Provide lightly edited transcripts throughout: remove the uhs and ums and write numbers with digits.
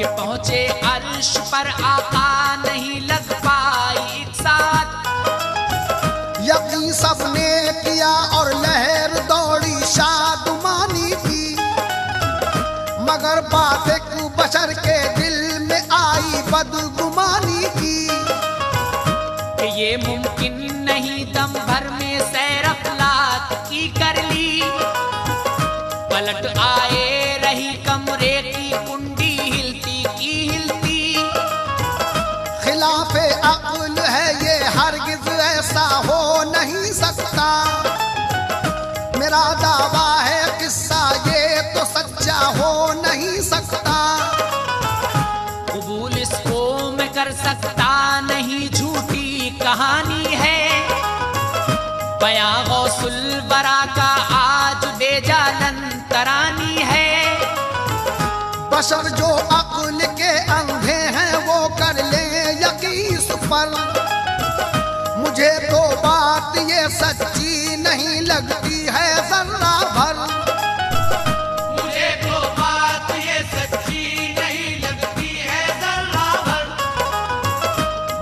कि पहुंचे अर्श पर आका नहीं लग पाई एक साथ। यकीन सबने किया और लहर दौड़ी शादमानी की, मगर बात एक बशर के दिल में आई बदगुमानी की कि ये मुमकिन नहीं दम भर में सैर अखलाक की कर ली। पलट आए रही कमरे की कुंडी हिलती की हिलती। खिलाफे अक्ल है ये, हरगिज ऐसा हो नहीं सकता। मेरा दावा है किस्सा ये तो सच्चा हो नहीं सकता। कबूल इसको मैं कर सकता नहीं, झूठी कहानी है। बयां गौसुल बरा का आज बेजालन तरानी है। बशर जो अक्ल के अंधे हैं वो कर ले यकीन पर। मुझे तो बात ये सच्ची नहीं लगती है जर्रा भर। मुझे तो बात ये सच्ची नहीं लगती है जर्रा भर।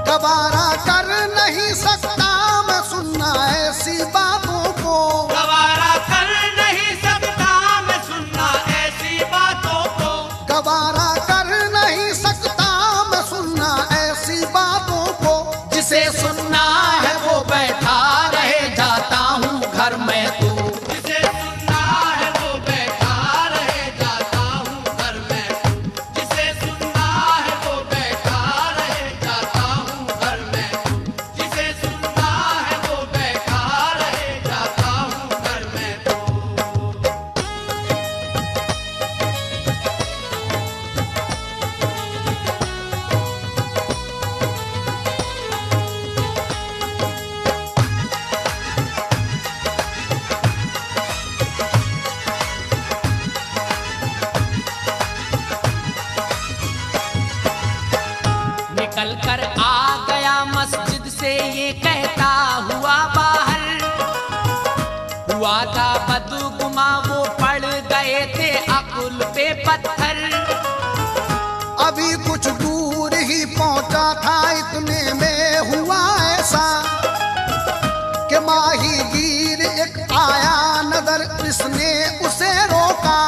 गवारा कर नहीं सकता मैं सुनना ऐसी बातों को। गवारा कर नहीं सकता मैं सुनना ऐसी बातों को। गवारा कर नहीं सकता मैं सुनना ऐसी बातों को। जिसे सुनना है वो बैठा रहे, जाता हूँ घर में तू। जिसे सुनना है वो बैठा रहे, जाता हूँ घर में तू। जिसे सुनना है वो बैठा रहे, जाता हूँ घर में तू। जिसे सुनना है वो बैठा रहे, जाता हूँ घर में तू। निकल कर आ गया मस्जिद से ये कहता हुआ बाहर। हुआ था बदगुमा वो पड़ गए थे अकुल पे पत्थर। अभी कुछ दूर ही पहुंचा था इतने में हुआ ऐसा कि माहीगीर एक आया नजर, इसने उसे रोका।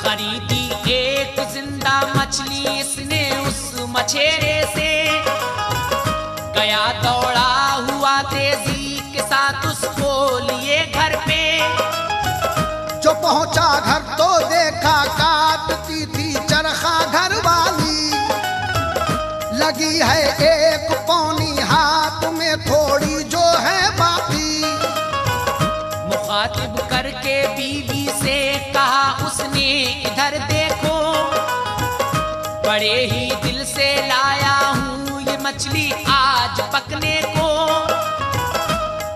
खरीदी एक जिंदा मछली इसने उस मछेरे से। गया दौड़ा हुआ तेजी के साथ उसको लिए घर पे। जो पहुंचा घर तो देखा काटती थी चरखा घर वाली। लगी है एक पौनी हाथ में, थोड़ी जो है बाकी। मुखातिब करके बीवी से कहा उसने इधर देखो। बड़े ही दिल से लाया हूँ ये मछली आज पकने को।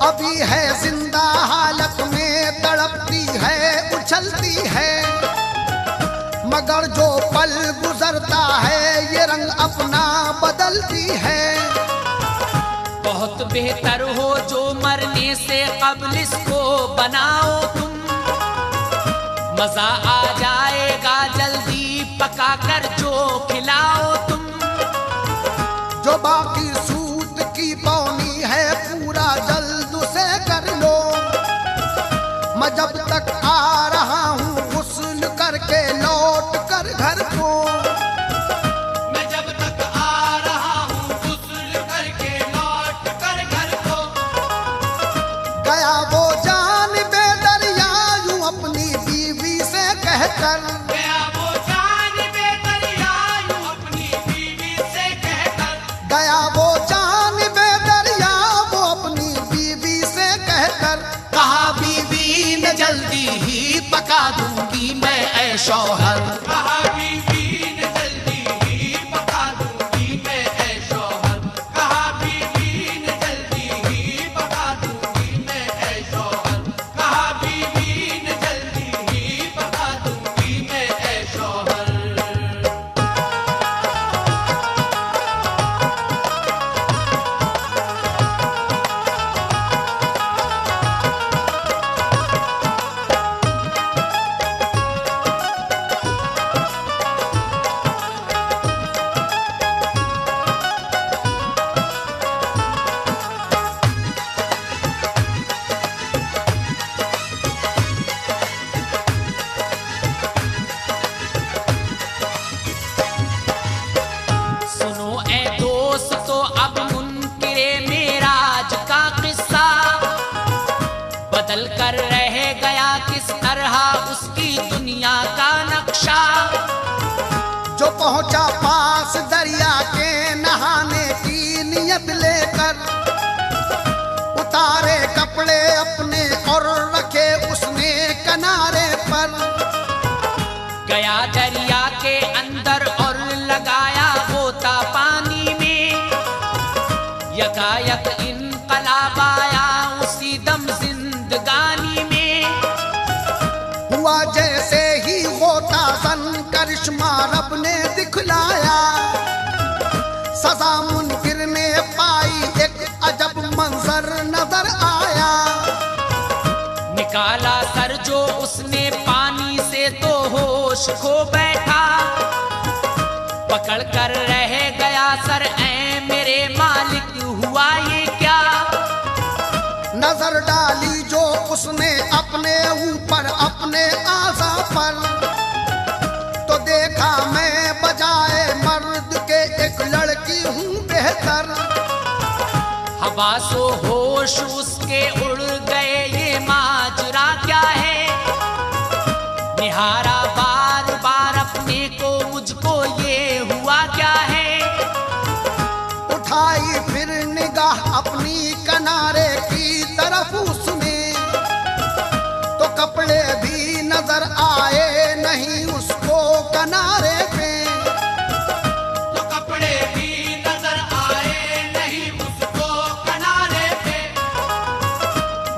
अभी है जिंदा हालत में, तड़पती है उछलती है। मगर जो पल गुजरता है ये रंग अपना बदलती है। बहुत बेहतर हो जो मरने से कब्ल इसको बनाओ तुम। मजा आ जाएगा जल्दी पका कर जो खिलाओ तुम। जो बाकी सूत की पौनी है पूरा जल्द से कर लो। मैं जब तक आ रहा हूँ गुस्ल करके लौट कर घर को। मैं जब तक आ रहा हूँ गुस्ल करके लौट कर घर को। गया वो जान बेदरिया यूं अपनी बीवी से कहकर। गया वो जान बेदरिया यूं अपनी बीवी से कहकर। गया वो जान बेदरिया वो अपनी बीवी से कहकर। कहा बीवी ने जल्दी ही पका दूंगी मैं ऐ शौहर। कहा बीवी ने जल्दी ही पका दूंगी मैं ऐ शौहर। कहा बीवी ने जल्दी ही पका दूंगी मैं ऐ शौहर। कहा बीवी ने जल्दी ही पका दूंगी मैं ऐ शौहर। पहुंचा पास दरिया के नहाने की नियत लेकर, उतारे कपड़े अपने और रखे उसने किनारे पर। गया दरिया के अंदर और लगाया गोता पानी में, यकायक इनकलाब आया उसी दम जिंदगानी में। हुआ जैसे ही गोता सन करिश्मा रब ने दिखलाया, सजा मुनकिर ने पाई एक अजब मंजर नजर आया। निकाला सर जो उसने पानी से तो होश खो बैठा, पकड़ कर रह गया सर ऐ मेरे मालिक हुआ ये क्या। नजर डाली जो उसने अपने ऊपर अपने आज़ा पर, तो देखा मैं बजाए मर्द के एक लड़की हूँ बेहतर। हवासो होश उसके उड़ गए ये माजरा क्या है, निहारा बार बार अपने को मुझको ये हुआ क्या है। उठाई फिर निगाह अपनी किनारे की तरफ उसने, तो कपड़े भी नजर आए नहीं उसको किनारे पे। तो कपड़े भी नजर आए नहीं उसको किनारे पे।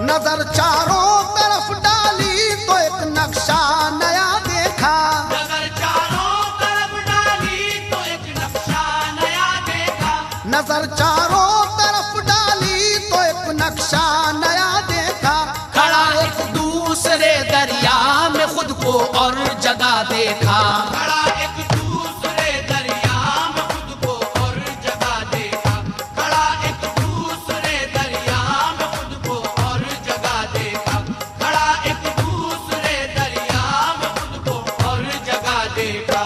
नजर चारों तरफ डाली तो एक नक्शा नया देखा, नजर चारों तरफ डाली तो एक नक्शा नया देखा। नजर चारों तरफ डाली तो एक नक्शा नया देखा। खड़ा एक दूसरे दरिया में खुद को और जगह देखा, खड़ा एक दूसरे दरिया में खुद को और जगह देखा। खड़ा एक दूसरे दरिया में खुद को और जगह देखा। खड़ा एक दूसरे दरिया में खुद को और जगह देखा।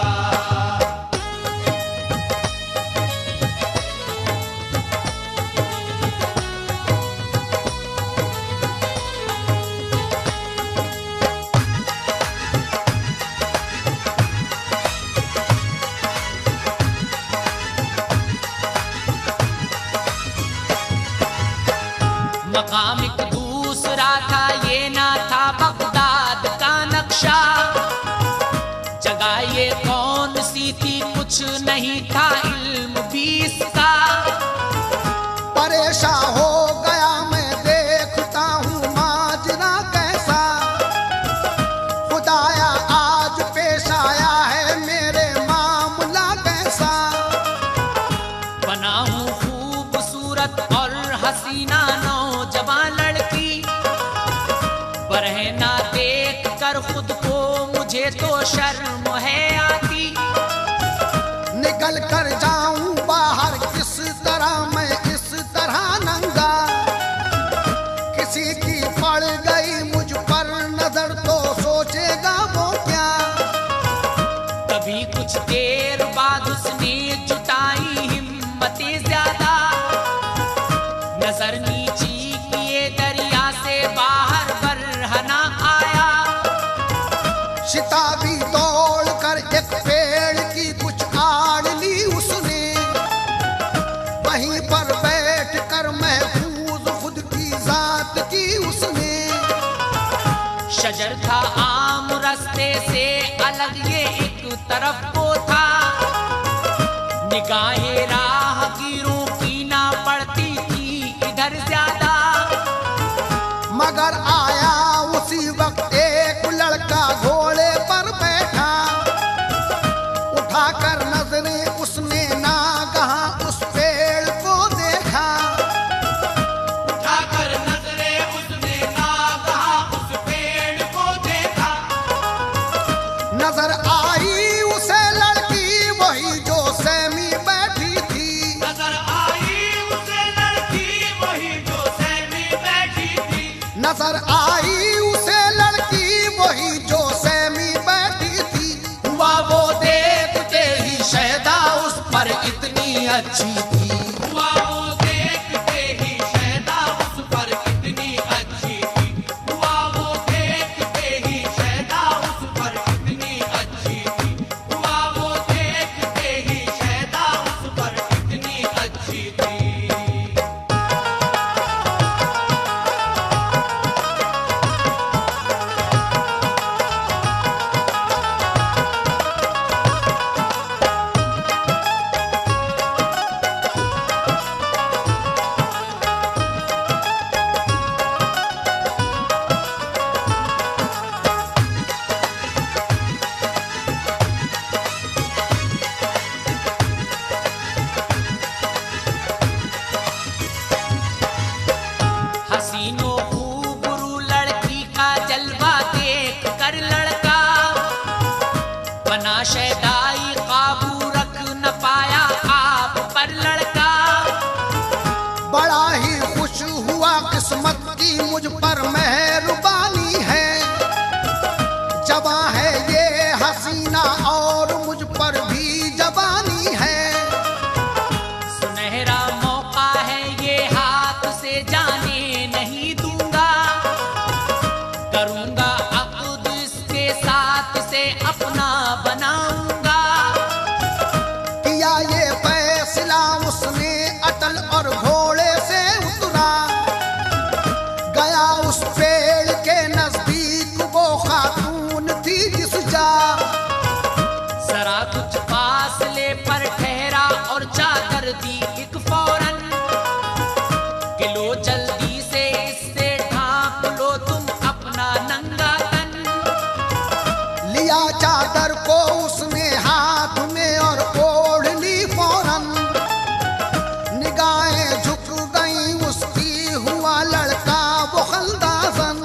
मकाम एक दूसरा था ये ना था बगदाद का नक्शा, जगह ये कौन सी थी कुछ नहीं था इल्म भी इसका। परेशान हो गया मैं देखता हूँ माजरा कैसा, खुदाया आज पेश आया है मेरे मामला कैसा। बना हूँ खूबसूरत और हसीना नौजवान लड़की, बरहना देख कर खुद को मुझे तो शर्म है आती। निकल कर जाऊं बाहर किस तरह मैं इस तरह नंगा, किसी की पड़ गई मुझ पर नजर तो सोचेगा वो क्या। तभी कुछ देर बाद उसने जुटाई हिम्मतें ज्यादा, नजर नीची किए दरिया से बाहर बरहना आया। शिताबी दौड़ कर एक पेड़ की कुछ आड़ ली उसने, वहीं पर बैठ कर महफूज खुद की जात की उसने। शजर था आम रास्ते से अलग ये एक तरफ को था, निगाहे राहगीरों की ना पड़ती थी इधर ज्यादा। मगर आया उसी वक्त एक लड़का घोड़े पर बैठा, उठाकर नजरें उसने नागहां उस पेड़ को देखा। उठाकर नजरें उसने नागहां उस पेड़ को देखा। नजर आई उसे लड़की वही जो सहमी बैठी थी, नजर आई उसे लड़की वही जो सहमी बैठी थी। नजर आई उसे लड़की वही जो सहमी बैठी थी। हुआ वो देखते ही शहदा उस पर इतनी अच्छी थी। हुआ वो देखते ही शहदा उस पर कितनी अच्छी थी। हुआ वो देखते ही शहदा उस पर कितनी अच्छी थी। हुआ वो देखते बना शैदाई काबू रख न पाया आप पर लड़का। बड़ा ही खुश हुआ किस्मत की मुझ पर मेहरबानी है। जवां है ये हसीना और मुझ पर भी जवानी है। सुनहरा मौका है ये हाथ से जाने नहीं दूंगा। करूंगा अक़्द इसके साथ से अपना बनाऊंगा। किया ये फैसला उसने अटल और घोड़े से उतरा। गया उस पेड़ के नजदीक वो खातून थी जिस जा। जरा कुछ फासले पर ठहरा और चादर दी एक फौरन। कि लो जल्दी से इससे ढांप लो तुम अपना नंगा तन। लिया चादर को उसने हाथ में और ओढ़ ली फौरन। निगाहें झुक गई उसकी, हुआ लड़का वो खल्दासन।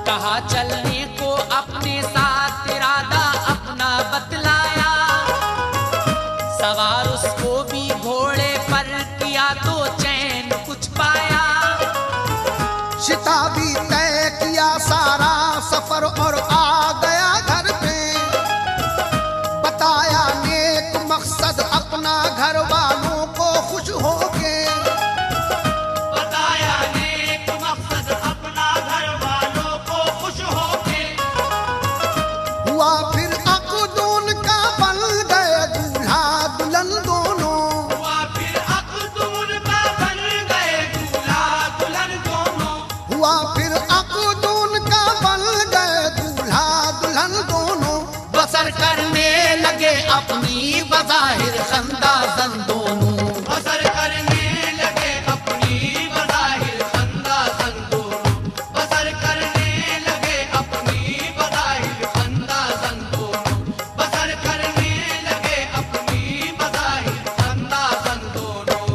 कहा चलने को अपने साथ इरादा अपना बतलाया। सवार उसको भी घोड़े पर किया तो चैन कुछ पाया। शिताबी तय किया सारा सफर और आ गया घर पे। बताया नेक मकसद अपना घर वालों को खुश हो के। बताया नेक मकसद अपना घर वालों को खुश होके। हुआ फिर अक़दून का बन गए दूल्हा दुल्हन दोनों। हुआ फिर अक़दून का बन गए दूल्हा दुल्हन दोनों। हुआ फिर अक़दून का बन गए दूल्हा दुल्हन दोनों। बसर करने लगे अपनी बज़ाहिर खंदासन दोनों। बसर करने लगे अपनी बज़ाहिर खंदासन दोनों। बसर करने लगे अपनी बज़ाहिर खंदासन दोनों। बसर करने लगे अपनी बज़ाहिर खंदासन दोनों।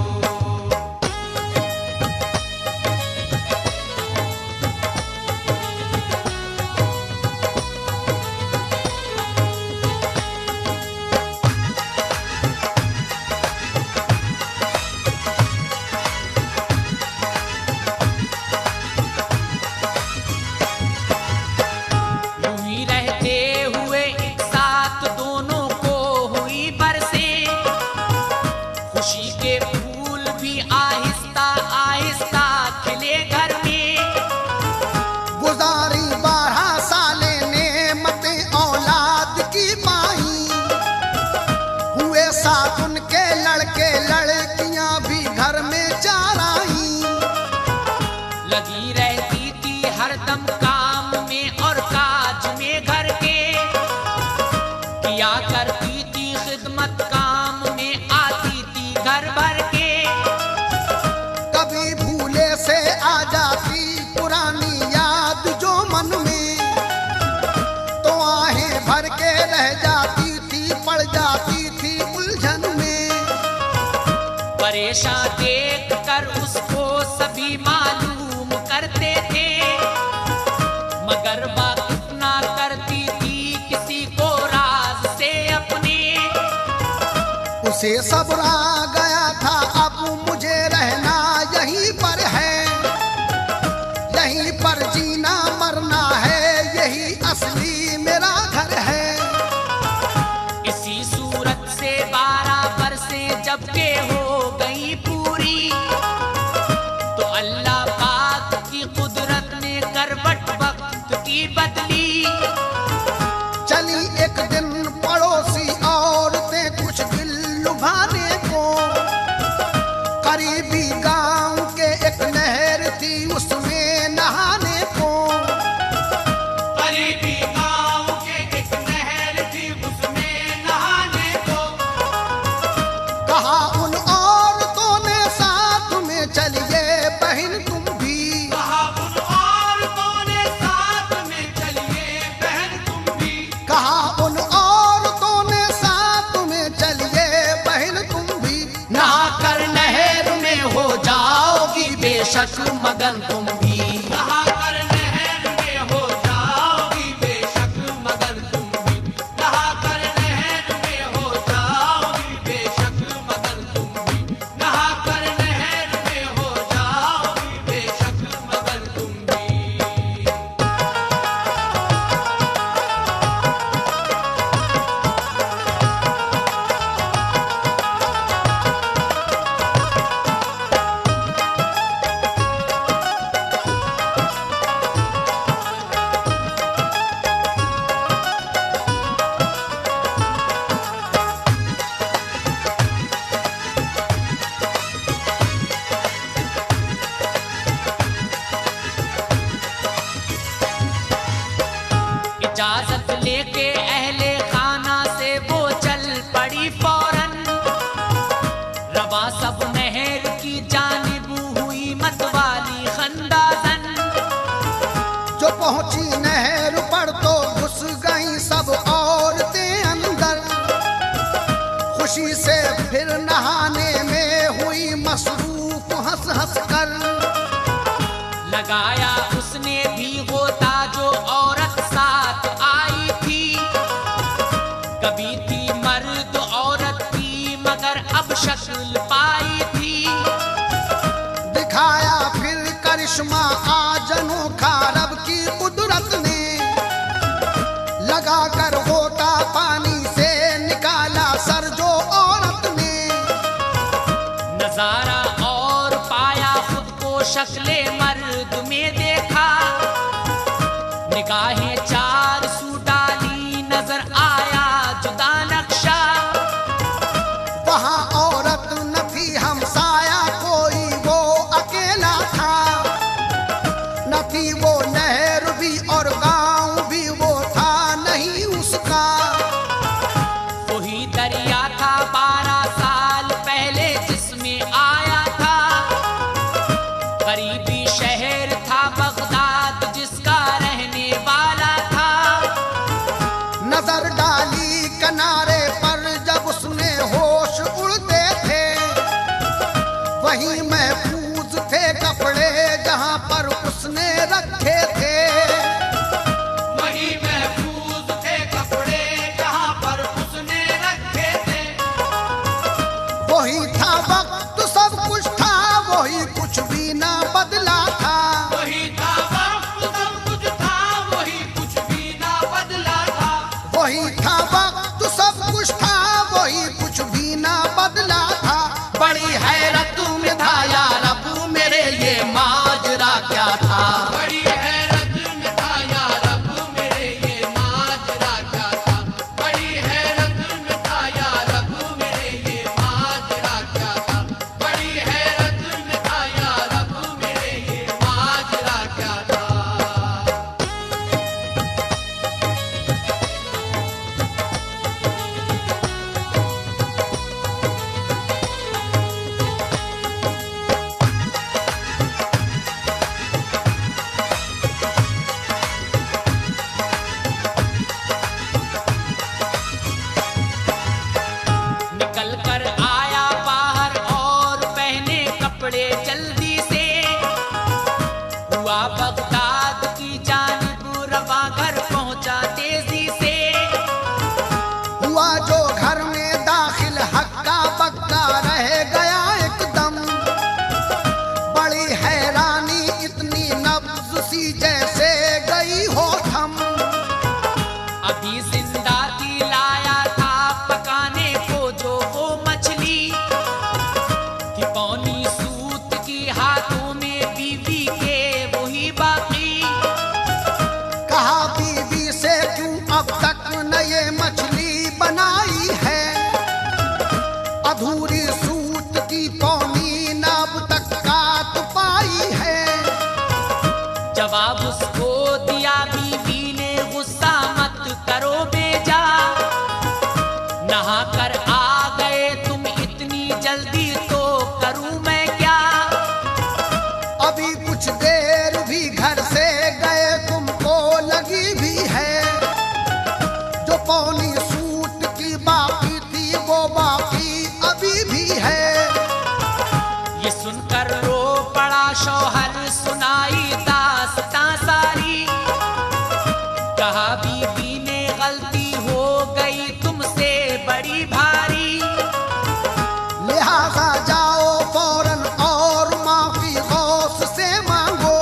यूं ही रहते हुए एक साथ दोनों को हुई बरसें। खुशी के फूल भी आहिस्ता आहिस्ता खिले घर में। गुजारी 12 साले नेमतें औलाद की पाई। हुए साथ उनके लड़के लड़कियां भी घर में 4 आई। लगी रहती थी हरदम काम में और काज में घर के। किया करती थी खिदमत काम में आती थी घर भर के। कभी भूले से आ जाती पुरानी याद जो मन में। तो आहें भर के रह जाती थी, पड़ जाती थी उलझन में। परेशान देख कर उसको सभी मालूम करते थे। मगर वाकिफ ना करती थी किसी को राज से अपने। उसे सब्र आ गया था अब मुझे रहना यहीं पर है। यहीं पर जीना मरना है, यही असली मेरा घर है। इसी सूरत से 12 बरसें जब के हो गई पूरी। तो अल्लाह पाक की कुदरत ने करवट वक्त की बदली। चली एक दिन पड़ोसी औरतें कुछ दिल लुभाने को। करीबी गांव के एक नहर थी उसमें नहाने को। करीबी गांव के एक नहर थी उसमें नहाने को। कहा उन औरतों ने साथ में चलिए बहन तुम भी। कहा उन औरतों ने साथ में चलिए बहन तुम भी। कहा उन औरतों ने साथ में चलिए बहन तुम भी। नहा कर नहर में हो जाओगी बेशक मगन तुम भी। नहा कर नहर में हो जाओगी बेशक मगन तुम भी। नजर डाली किनारे पर जब उसने होश उड़ते थे, वहीं महफूज थे कपड़े जहां पर उसने रखे थे। वही महफूज थे कपड़े जहां पर उसने रखे थे। वही था वक्त सब कुछ था, वही कुछ भी ना बदला था। वही था वक्त सब कुछ था, वही कुछ भी ना बदला था। वही था वक्त सब कुछ था, वही कुछ भी ना बदला था। बड़ी हैरत में था या रब मेरे ये माजरा क्या था। बड़ी हैरत में था या रब मेरे ये माजरा क्या था। बड़ी हैरत में था या रब मेरे ये माजरा क्या था। बड़ी हैरत में था या रब मेरे ये माजरा क्या था। निकल कर आया बाहर और पहने कपड़े जल्दी से, हुआ बगदाद की जानिब रवा, घर पहुंचा तेजी से। हुआ जो घर में दाखिल हक्का बक्का रह गया एकदम। बड़ी हैरानी इतनी नब्ज सी जैसे गई हो थम। अभी जिंदा लाया था पकाने को जो वो मछली, कि पौनी सूत की हाथों में बीवी के वही बाकी। कहा बीवी से क्यों अब तक न ये मछली बनाई है। अधूरी सूत की पौनी न अब तक काट पाई है। जवाब उसको दिया बीवी ने, गुस्सा मत करो बेजा, नहा कर आ गए तुम इतनी जल्दी, तो करूं मैं क्या। अभी कुछ देर भी घर से गए तुमको लगी भी है। जो पौनी सूत की बाकी थी वो बाकी अभी भी है। ये सुनकर रो पड़ा शौहर, सुनाई दास्तां सारी। कहा बीवी ने गलती हो गई तुमसे बड़ी भारी। लिहाजा जाओ फौरन और माफी गौस से मांगो।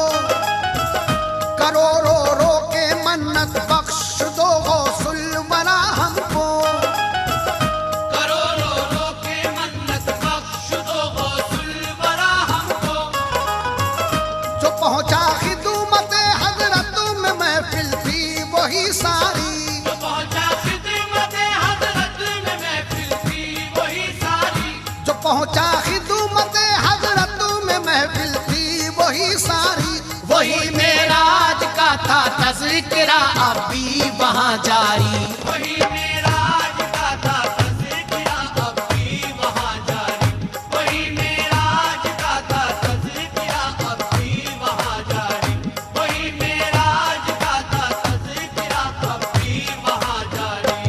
करो रो रो के मन्नत बख्श दो गौसुल वरा हमको। करो रो रो के मन्नत बख्श दो गौसुल वरा हमको। जो पहुंचा खिदमत हजरत में महफिल थी वही सारी। जो पहुंचा खिदमत हजरत में महफिल थी वही सारी। जो पहुंचा खिदमत हजरत में महफिल थी वही सारी। वही मेराज का था तज़किरा अब भी वहाँ जारी। वही मेराज का था तज़किरा अब भी वहाँ जारी। वही मेराज का था तज़किरा अब भी वहाँ जारी। वही मेराज का था तज़किरा अब भी वहाँ जारी।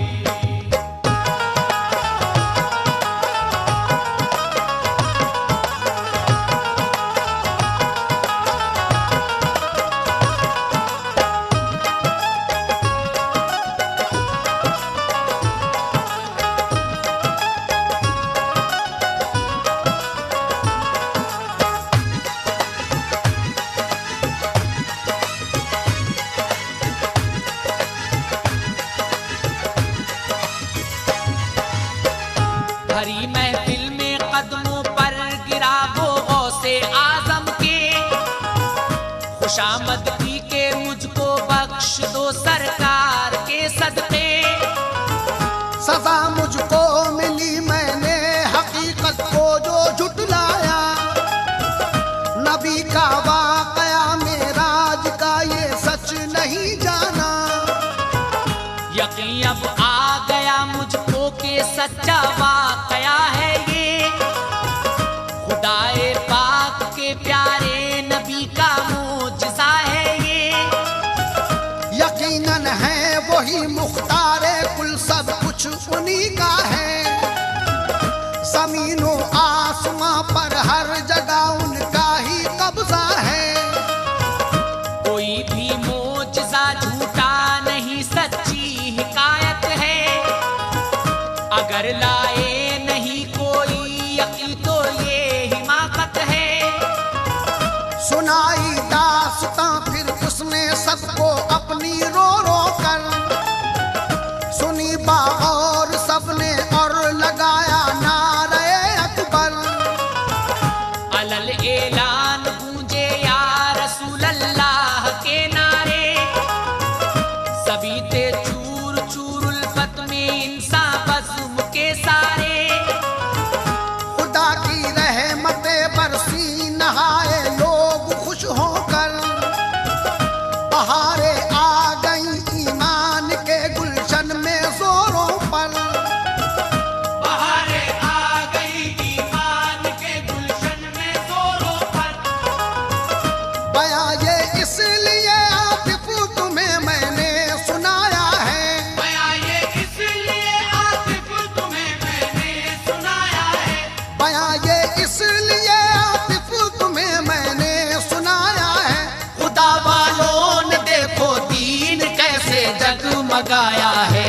भरी महफिल में कदमों पर गिरा वो गौसे आजम के, खुशामद की के मुझको बख्श दो सरकार के सदके। सजा मुझको मिली मैंने हकीकत को जो झुटलाया। नबी का वाकया मेराज का ये सच नहीं जाना। यकीन अब आ गया मुझको के सच्चा वाकया है ये, खुदाए पाक के प्यारे नबी का मोजज़ा है ये। यकीनन है वही मुख्तारे अगर लाए नहीं कोई यकीन तो ये हिमाकत है। सुनाई दास्तां फिर उसने सबको अपनी रो रो कर, सुनी बागौर सबने और लगाया नारे अकबर। अलल ऐलान गूंजे या रसूल अल्लाह के नारे, सभी थे चूर चूर उल्फत में इंसान बज़्म के सारे। खुदा की रहमते बरसी नहाए लोग खुश होकर, बहारे आ गई ईमान के गुलशन में जोरों पर। बहारे आ गई ईमान के गुलशन में जोरों पर। बयां ये इसलिए आतिफ तुम्हें मैंने सुनाया है, बयां ये इसलिए आतिफ तुम्हें मैंने सुनाया है। बयां ये इसलिए आतिफ तुम्हें मैंने सुनाया है। खुदा वालों ने देखो दीन कैसे जगमगाया है।